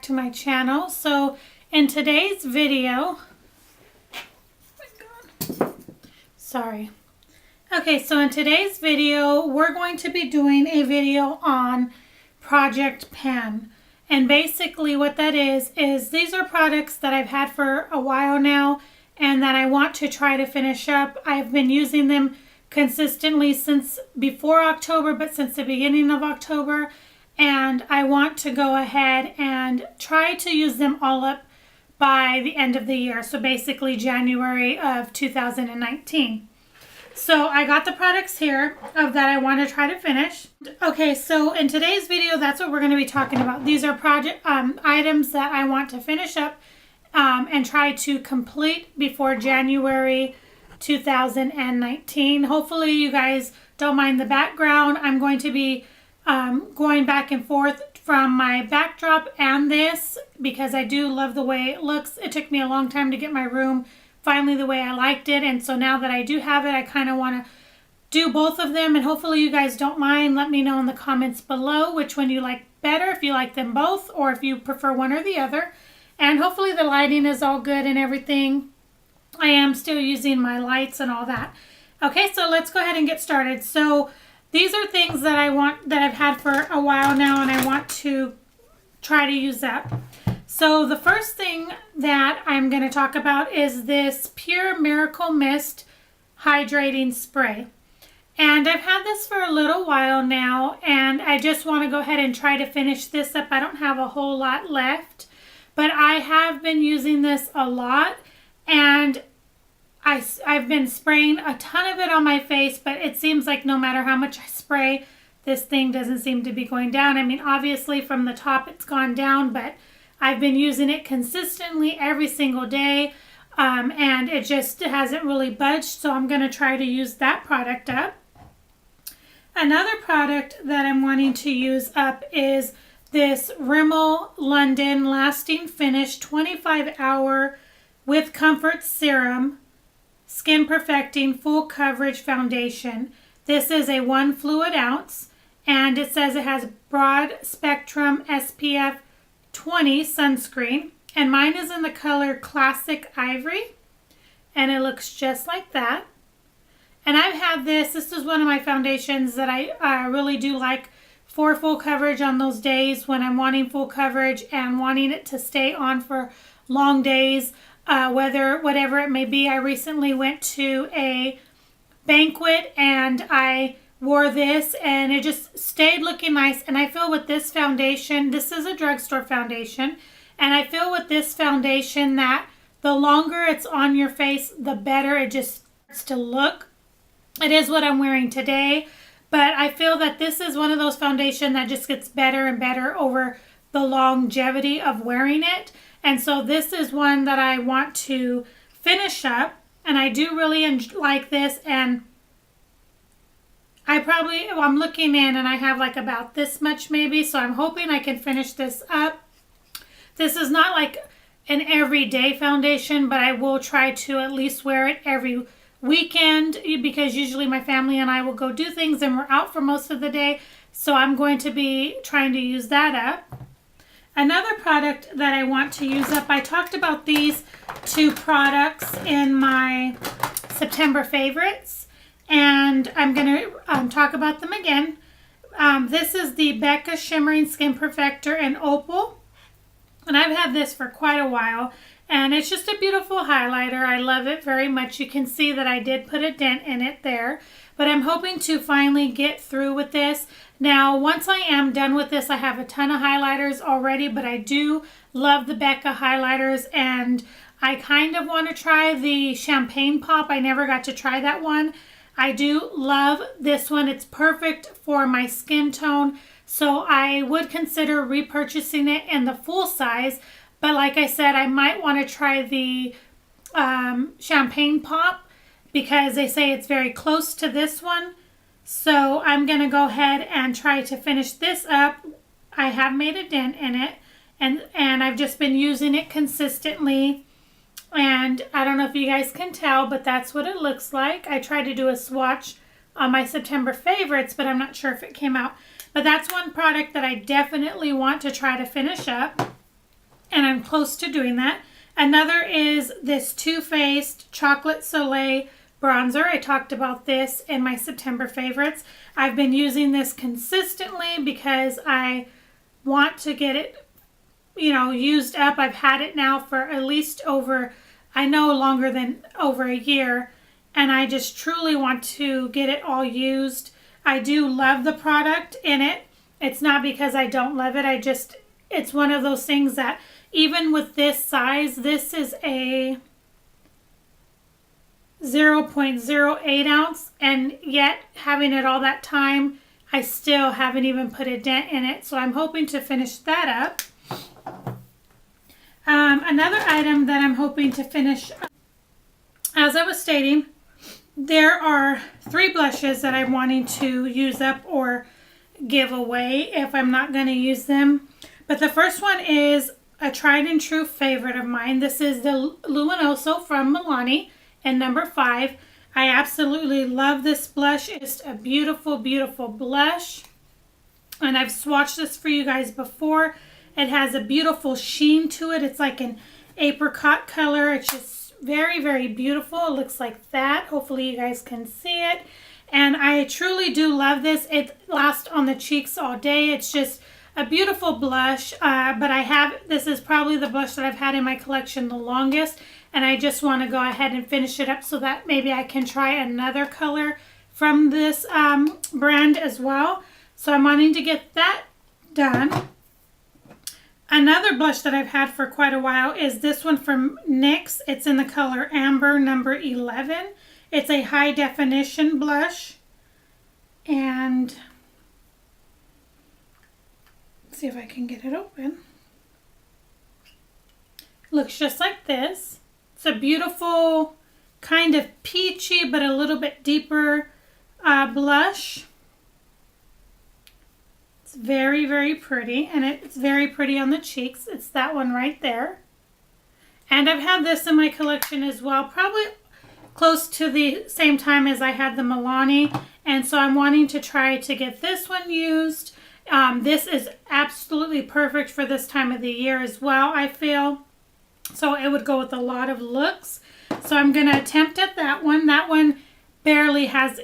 to my channel. So in today's video, so in today's video, we're going to be doing a video on Project Pen. And basically what that is these are products that I've had for a while now and that I want to try to finish up. I've been using them consistently since before October, but since the beginning of October. And I want to go ahead and try to use them all up by the end of the year. So basically January of 2019. So I got the products here that I want to try to finish. Okay, so in today's video, that's what we're going to be talking about. These are project items that I want to finish up and try to complete before January 2019. Hopefully you guys don't mind the background. I'm going to be going back and forth from my backdrop and this because I do love the way it looks. It took me a long time to get my room finally the way I liked it, and so now that I do have it, I kind of want to do both of them, and hopefully you guys don't mind. Let me know in the comments below which one you like better, if you like them both or if you prefer one or the other. And hopefully the lighting is all good and everything. I am still using my lights and all that. Okay, so let's go ahead and get started. So these are things that I've had for a while now and I want to try to use up. So the first thing that I'm going to talk about is this Pure Miracle Mist Hydrating Spray. And I've had this for a little while now, and I just want to go ahead and try to finish this up. I don't have a whole lot left, but I have been using this a lot, and I've been spraying a ton of it on my face, but it seems like no matter how much I spray, this thing doesn't seem to be going down. I mean, obviously from the top it's gone down, but I've been using it consistently every single day, and it just hasn't really budged, so I'm going to try to use that product up. Another product that I'm wanting to use up is this Rimmel London Lasting Finish 25-Hour with Comfort Serum Skin Perfecting Full Coverage Foundation. This is a 1 fluid ounce, and it says it has broad spectrum SPF 20 sunscreen, and mine is in the color Classic Ivory, and it looks just like that. And I've had this is one of my foundations that I really do like for full coverage on those days when I'm wanting full coverage and wanting it to stay on for long days, whatever it may be. I recently went to a banquet and I wore this and it just stayed looking nice. And I feel with this foundation, this is a drugstore foundation, and I feel with this foundation that the longer it's on your face, the better it just starts to look. It is what I'm wearing today, but I feel that this is one of those foundation that just gets better and better over the longevity of wearing it. And so this is one that I want to finish up, and I do really like this. And I'm looking in and I have like about this much maybe, so I'm hoping I can finish this up. This is not like an everyday foundation, but I will try to at least wear it every weekend because usually my family and I will go do things and we're out for most of the day, so I'm going to be trying to use that up. Another product that I want to use up, I talked about these two products in my September favorites, and I'm going to talk about them again. This is the Becca Shimmering Skin Perfector in Opal, and I've had this for quite a while, and it's just a beautiful highlighter. I love it very much. You can see that I did put a dent in it there, but I'm hoping to finally get through with this. Now, once I am done with this, I have a ton of highlighters already, but I do love the Becca highlighters, and I kind of want to try the Champagne Pop. I never got to try that one. I do love this one. It's perfect for my skin tone, so I would consider repurchasing it in the full size. But like I said, I might want to try the Champagne Pop because they say it's very close to this one. So I'm going to go ahead and try to finish this up. I have made a dent in it, and I've just been using it consistently. And I don't know if you guys can tell, but that's what it looks like. I tried to do a swatch on my September favorites, but I'm not sure if it came out. But that's one product that I definitely want to try to finish up. and I'm close to doing that. Another is this Too Faced Chocolate Soleil bronzer. I talked about this in my September favorites. I've been using this consistently because I want to get it, you know, used up. I've had it now for at least over, I know, longer than over a year, and I just truly want to get it all used. I do love the product in it. It's not because I don't love it. It's one of those things that even with this size, this is a 0.08 ounce, and yet having it all that time, I still haven't even put a dent in it. So I'm hoping to finish that up. Another item that I'm hoping to finish, as I was stating, there are 3 blushes that I'm wanting to use up or give away if I'm not going to use them. But the first one is a tried and true favorite of mine. This is the Luminoso from Milani in number 5. I absolutely love this blush. It's a beautiful, beautiful blush. And I've swatched this for you guys before. It has a beautiful sheen to it. It's like an apricot color. It's just very, very beautiful. It looks like that. Hopefully you guys can see it. And I truly do love this. It lasts on the cheeks all day. It's just a beautiful blush. But this is probably the blush that I've had in my collection the longest. And I just want to go ahead and finish it up so that maybe I can try another color from this brand as well. So I'm wanting to get that done. Another blush that I've had for quite a while is this one from NYX. It's in the color Amber number 11. It's a high definition blush. And let's see if I can get it open. Looks just like this. It's a beautiful kind of peachy but a little bit deeper blush. It's very, very pretty, and it's very pretty on the cheeks. It's that one right there. And I've had this in my collection as well, probably close to the same time as I had the Milani, and so I'm wanting to try to get this one used. This is absolutely perfect for this time of the year as well, I feel. So it would go with a lot of looks. So I'm going to attempt at that one. That one barely has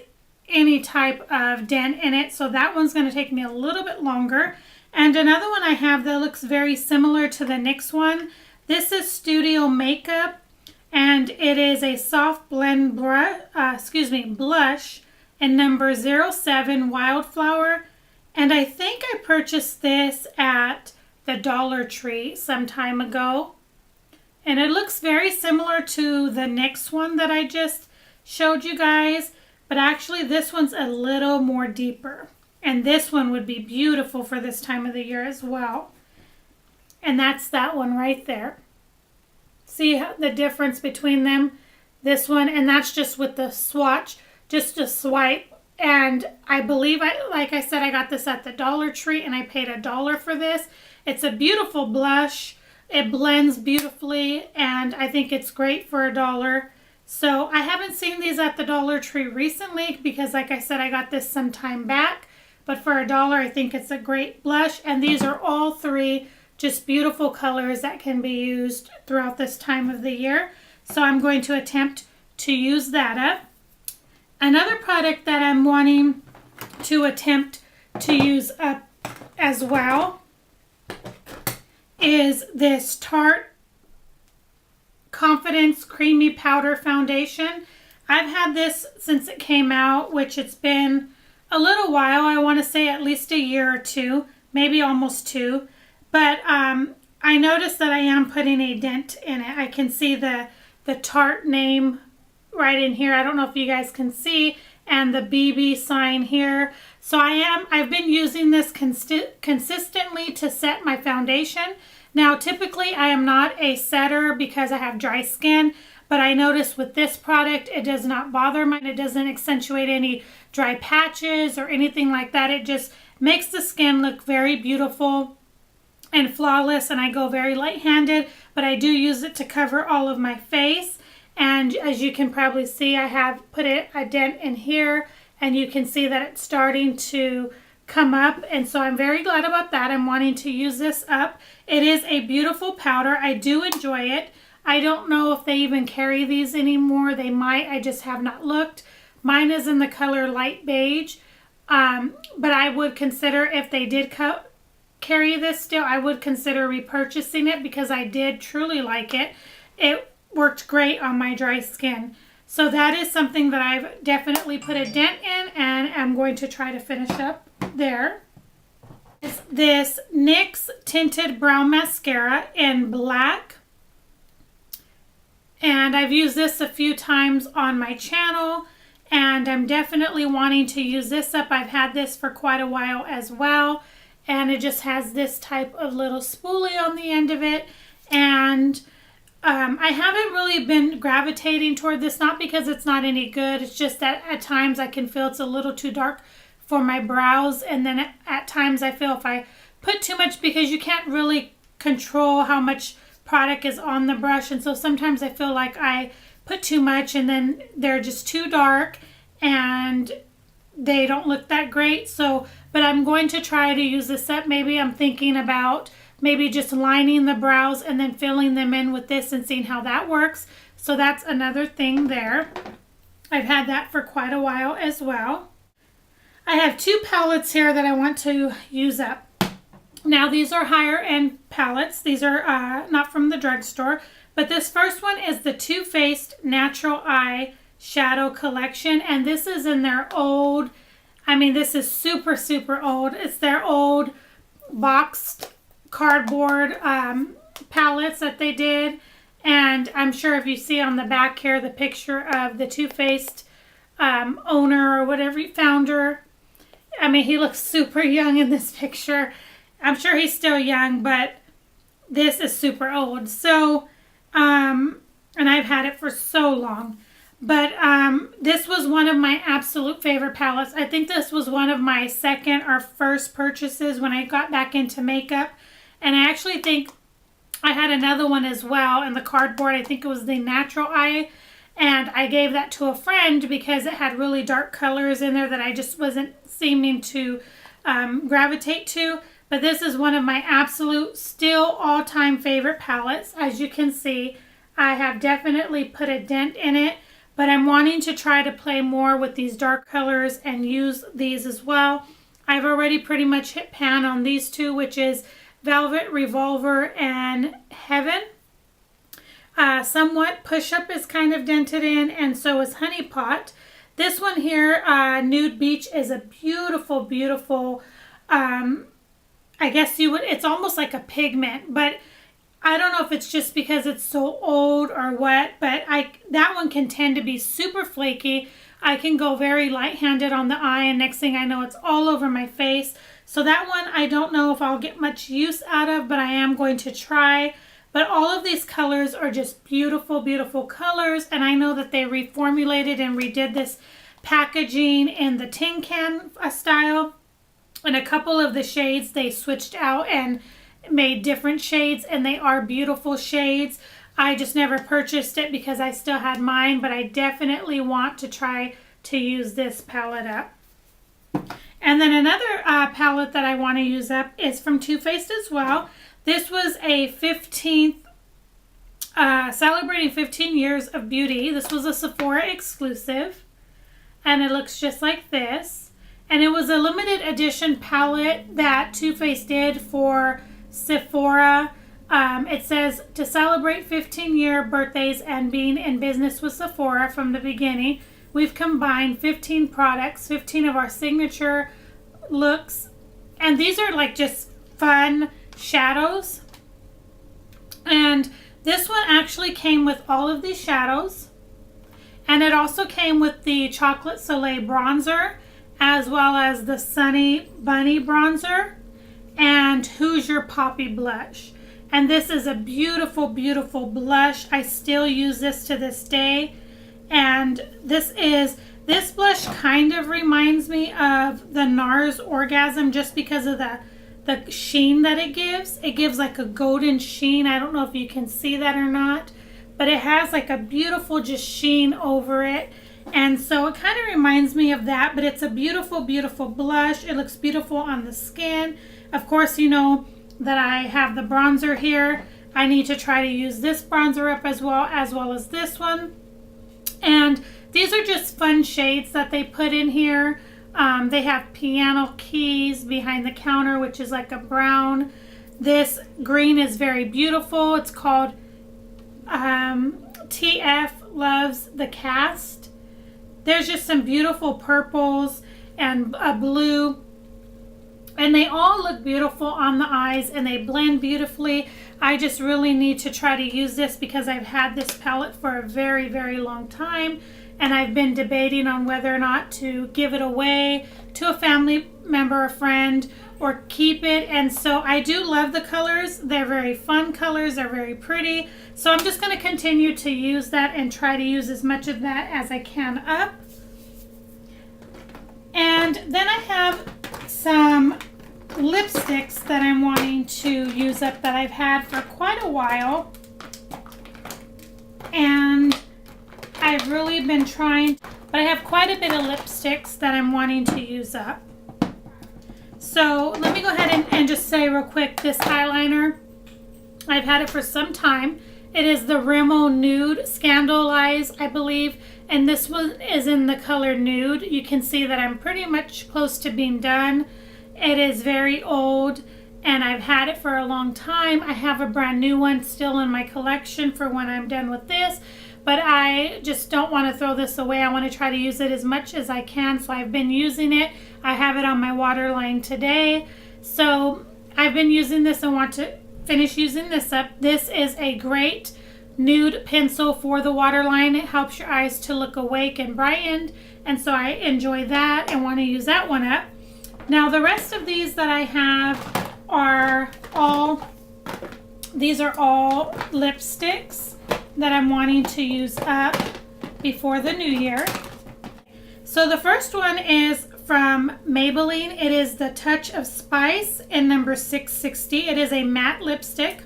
any type of dent in it, so that one's going to take me a little bit longer. And another one I have that looks very similar to the NYX one. This is Studio Makeup, and it is a soft blend blush in number 07 Wildflower. And I think I purchased this at the Dollar Tree some time ago. And it looks very similar to the NYX one that I just showed you guys. But actually this one's a little more deeper. And this one would be beautiful for this time of the year as well. And that's that one right there. See the difference between them? This one, and that's just with the swatch, just a swipe. And I believe, like I said, I got this at the Dollar Tree and I paid $1 for this. It's a beautiful blush. It blends beautifully and I think it's great for $1. So I haven't seen these at the Dollar Tree recently because, like I said, I got this some time back. But for $1, I think it's a great blush. And these are all 3 just beautiful colors that can be used throughout this time of the year. So I'm going to attempt to use that up. Another product that I'm wanting to attempt to use up as well is this Tarte Confidence Creamy Powder Foundation. I've had this since it came out, which it's been a little while. I want to say at least a year or 2, maybe almost 2. But I noticed that I am putting a dent in it. I can see the Tarte name right in here. I don't know if you guys can see, and the BB sign here. So I've been using this consistently to set my foundation. Now, typically I am not a setter because I have dry skin, but I noticed with this product, it does not bother me. It doesn't accentuate any dry patches or anything like that. It just makes the skin look very beautiful and flawless, and I go very light-handed, but I do use it to cover all of my face. And as you can probably see, I have put a dent in here, and you can see that it's starting to come up, and so I'm very glad about that. I'm wanting to use this up. It is a beautiful powder. I do enjoy it. I don't know if they even carry these anymore. They might. I just have not looked. Mine is in the color light beige, but I would consider, if they did carry this still, I would consider repurchasing it because I did truly like it. It worked great on my dry skin. So that is something that I've definitely put a dent in, and I'm going to try to finish up there. It's this NYX Tinted Brow Mascara in black. And I've used this a few times on my channel, and I'm definitely wanting to use this up. I've had this for quite a while as well, and it just has this type of little spoolie on the end of it. And I haven't really been gravitating toward this, not because it's not any good. It's just that at times I can feel it's a little too dark for my brows. And then at times I feel if I put too much, because you can't really control how much product is on the brush. And so sometimes I feel like I put too much and then they're just too dark and they don't look that great. So, but I'm going to try to use this up. Maybe I'm thinking about maybe just lining the brows and then filling them in with this and seeing how that works. So that's another thing there. I've had that for quite a while as well. I have two palettes here that I want to use up. Now these are higher end palettes. These are not from the drugstore, but this first one is the Too Faced Natural Eye Shadow Collection, and this is in their old, I mean this is super, super old. It's their old boxed cardboard palettes that they did, and I'm sure if you see on the back here the picture of the Too Faced owner or whatever, founder. I mean, he looks super young in this picture. I'm sure he's still young, but this is super old. So, and I've had it for so long. But this was one of my absolute favorite palettes. I think this was one of my second or first purchases when I got back into makeup. And I actually think I had another one as well in the cardboard. I think it was the Natural Eye. And I gave that to a friend because it had really dark colors in there that I just wasn't seeming to gravitate to. But this is one of my absolute, still all-time favorite palettes. As you can see, I have definitely put a dent in it. But I'm wanting to try to play more with these dark colors and use these as well. I've already pretty much hit pan on these two, which is Velvet Revolver and Heaven. Somewhat Push Up is kind of dented in, and so is Honey Pot. This one here, Nude Beach, is a beautiful, beautiful, I guess you would, it's almost like a pigment, but I don't know if it's just because it's so old or what, but that one can tend to be super flaky. I can go very light-handed on the eye, and next thing I know, it's all over my face. So that one, I don't know if I'll get much use out of, but I am going to try. But all of these colors are just beautiful, beautiful colors, and I know that they reformulated and redid this packaging in the tin can style. And a couple of the shades they switched out and made different shades, and they are beautiful shades. I just never purchased it because I still had mine, but I definitely want to try to use this palette up. And then another palette that I want to use up is from Too Faced as well. This was a 15th, celebrating 15 years of beauty. This was a Sephora exclusive, and it looks just like this. And it was a limited edition palette that Too Faced did for Sephora. It says, to celebrate 15-year birthdays and being in business with Sephora from the beginning, we've combined 15 products, 15 of our signature looks. And these are like just fun shadows. And this one actually came with all of these shadows. And it also came with the Chocolate Soleil bronzer, as well as the Sunny Bunny bronzer and Hoosier Poppy blush. And this is a beautiful, beautiful blush. I still use this to this day. And this blush kind of reminds me of the NARS Orgasm just because of the sheen that it gives. It gives like a golden sheen. I don't know if you can see that or not, but it has like a beautiful just sheen over it. And so it kind of reminds me of that, but it's a beautiful, beautiful blush. It looks beautiful on the skin. Of course, you know that I have the bronzer here. I need to try to use this bronzer up as well as this one. And these are just fun shades that they put in here. They have piano keys behind the counter, which is like a brown. This green is very beautiful. It's called TF Loves the Cast. There's just some beautiful purples and a blue. And they all look beautiful on the eyes and they blend beautifully. I just really need to try to use this because I've had this palette for a very, very long time. And I've been debating on whether or not to give it away to a family member, a friend, or keep it. And so I do love the colors. They're very fun colors. They're very pretty. So I'm just going to continue to use that and try to use as much of that as I can up. And then I have some lipsticks that I'm wanting to use up that I've had for quite a while. And I've really been trying, but I have quite a bit of lipsticks that I'm wanting to use up. So let me go ahead and just say real quick, this eyeliner, I've had it for some time. It is the Rimmel Nude Scandalize, I believe, and this one is in the color Nude. You can see that I'm pretty much close to being done. It is very old and I've had it for a long time. I have a brand new one still in my collection for when I'm done with this. But I just don't want to throw this away. I want to try to use it as much as I can. So I've been using it. I have it on my waterline today. So I've been using this and want to finish using this up. This is a great nude pencil for the waterline. It helps your eyes to look awake and brightened. And so I enjoy that and want to use that one up. Now the rest of these that I have are all lipsticks that I'm wanting to use up before the new year. So the first one is from Maybelline. It is the Touch of Spice in number 660. It is a matte lipstick.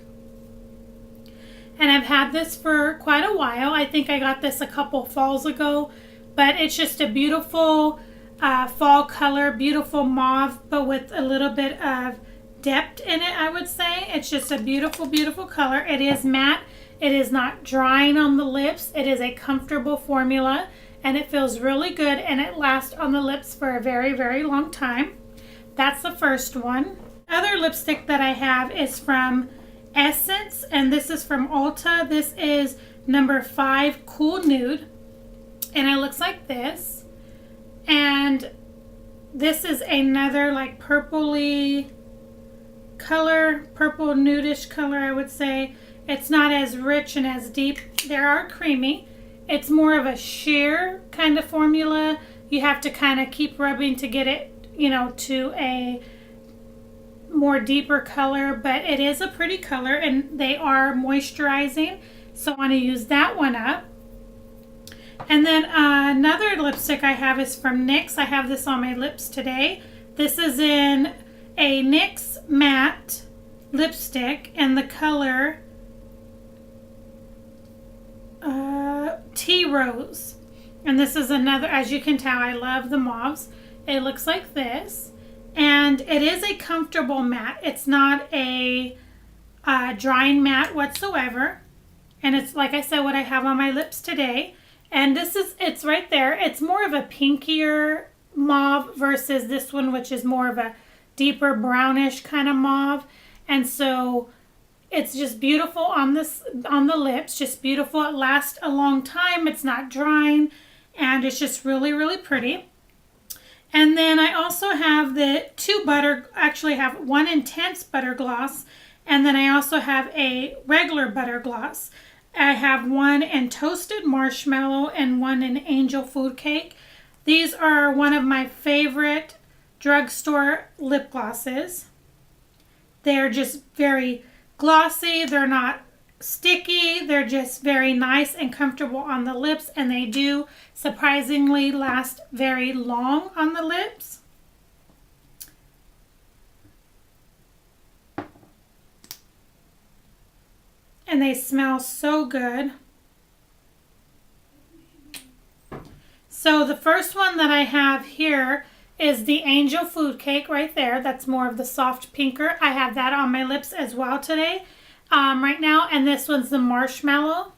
And I've had this for quite a while. I think I got this a couple falls ago. But it's just a beautiful fall color, beautiful mauve, but with a little bit of depth in it, I would say. It's just a beautiful, beautiful color. It is matte. It is not drying on the lips. It is a comfortable formula and it feels really good and it lasts on the lips for a very, very long time. That's the first one. Other lipstick that I have is from Essence and this is from Ulta. This is number 5 Cool Nude and it looks like this. And this is another like purpley color, purple nudish color, I would say. It's not as rich and as deep. They are creamy. It's more of a sheer kind of formula. You have to kind of keep rubbing to get it, you know, to a more deeper color, but it is a pretty color and they are moisturizing. So I want to use that one up. And then another lipstick I have is from NYX. I have this on my lips today. This is in a NYX matte lipstick and the color Tea Rose. And this is another, as you can tell, I love the mauves. It looks like this. And it is a comfortable matte. It's not a drying matte whatsoever. And it's, like I said, what I have on my lips today. And this is, it's right there. It's more of a pinkier mauve versus this one, which is more of a deeper brownish kind of mauve. And so it's just beautiful on this, on the lips, just beautiful. It lasts a long time. It's not drying and it's just really, really pretty. And then I also have the actually have one intense butter gloss. And then I also have a regular butter gloss. I have one in toasted marshmallow and one in angel food cake. These are one of my favorite drugstore lip glosses. They're just very glossy. They're not sticky. They're just very nice and comfortable on the lips, and they do surprisingly last very long on the lips. And they smell so good. So the first one that I have here is the Angel Food Cake right there. That's more of the soft pinker. I have that on my lips as well today, right now. And this one's the Marshmallow.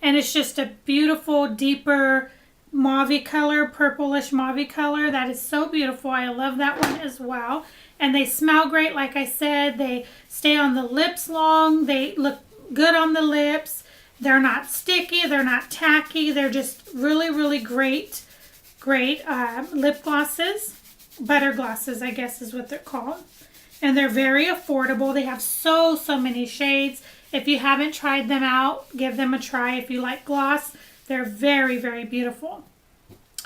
And it's just a beautiful, deeper mauve color, purplish mauve color. That is so beautiful. I love that one as well. And they smell great. Like I said, they stay on the lips long. They look good on the lips. They're not sticky. They're not tacky. They're just really, really great lip glosses. Butter glosses, I guess is what they're called. And they're very affordable. They have so many shades. If you haven't tried them out, give them a try. If you like gloss, they're very, very beautiful.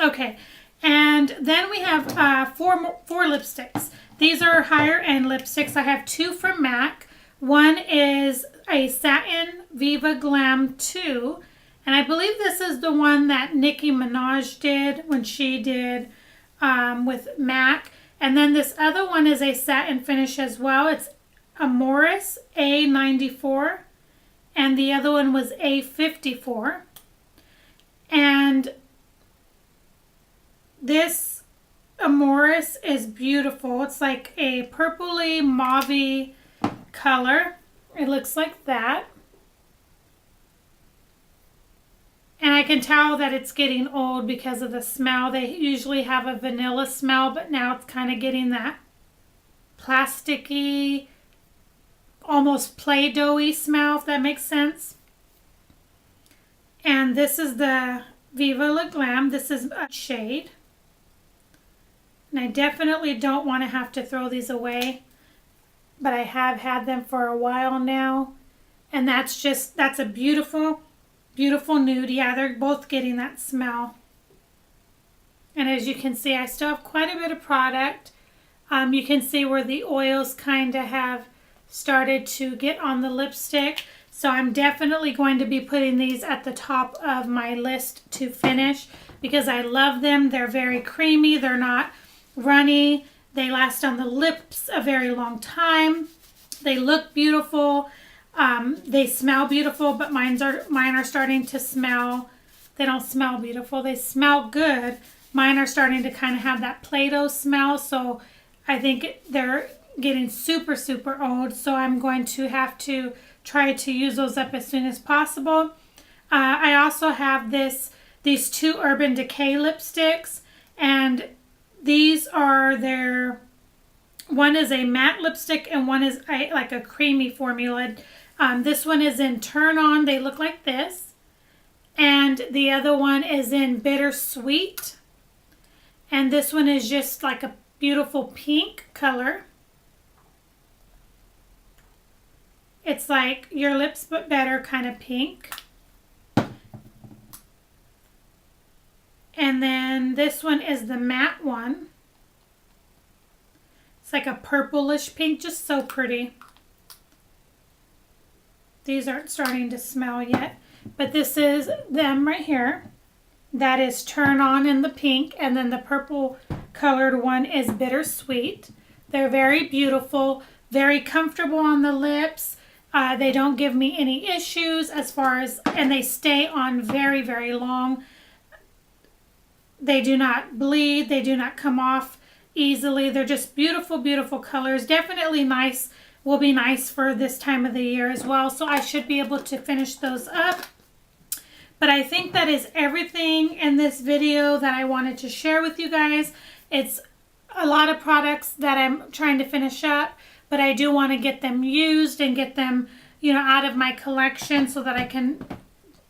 Okay, and then we have four lipsticks. These are higher end lipsticks. I have two from MAC. One is a Satin Viva Glam 2. And I believe this is the one that Nicki Minaj did when she did with MAC. And then this other one is a satin finish as well. It's Amoris A94. And the other one was A54. And this Amoris is beautiful. It's like a purpley mauve color. It looks like that. And I can tell that it's getting old because of the smell. They usually have a vanilla smell, but now it's kind of getting that plasticky, almost Play-Doh-y smell, if that makes sense. And this is the Viva La Glam. This is a shade. And I definitely don't want to have to throw these away, but I have had them for a while now. And that's a beautiful, beautiful nude. Yeah, they're both getting that smell. And as you can see, I still have quite a bit of product. You can see where the oils kind of have started to get on the lipstick. So I'm definitely going to be putting these at the top of my list to finish because I love them. They're very creamy. They're not runny. They last on the lips a very long time. They look beautiful. They smell beautiful, but mine are starting to smell. They don't smell beautiful. They smell good. Mine are starting to kind of have that Play-Doh smell. So I think they're getting super, super old. So I'm going to have to try to use those up as soon as possible. I also have these two Urban Decay lipsticks, and these are one is a matte lipstick and one is like a creamy formula. This one is in Turn On. They look like this. And the other one is in Bittersweet. And this one is just like a beautiful pink color. It's like Your Lips But Better kind of pink. And then this one is the matte one. It's like a purplish pink, just so pretty. These aren't starting to smell yet, but this is them right here. That is Turn On in the pink, and then the purple colored one is Bittersweet. They're very beautiful, very comfortable on the lips. They don't give me any issues and they stay on very, very long. They do not bleed. They do not come off easily. They're just beautiful, beautiful colors. Definitely nice. Will be nice for this time of the year as well. So I should be able to finish those up. But I think that is everything in this video that I wanted to share with you guys. It's a lot of products that I'm trying to finish up, but I do want to get them used and get them, out of my collection so that I can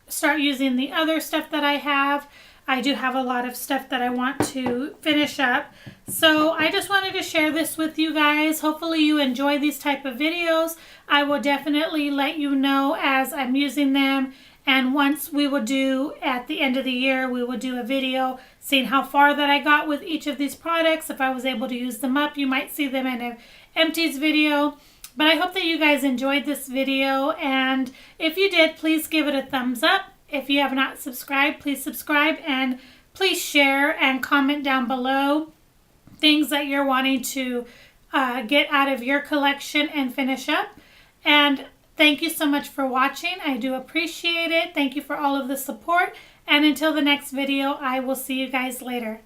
start using the other stuff that I have. I do have a lot of stuff that I want to finish up. So I just wanted to share this with you guys. Hopefully you enjoy these type of videos. I will definitely let you know as I'm using them. And once we will do, at the end of the year, we will do a video seeing how far that I got with each of these products. If I was able to use them up, you might see them in an empties video. But I hope that you guys enjoyed this video. And if you did, please give it a thumbs up. If you have not subscribed, please subscribe, and please share and comment down below things that you're wanting to get out of your collection and finish up. And thank you so much for watching. I do appreciate it. Thank you for all of the support, And until the next video, I will see you guys later.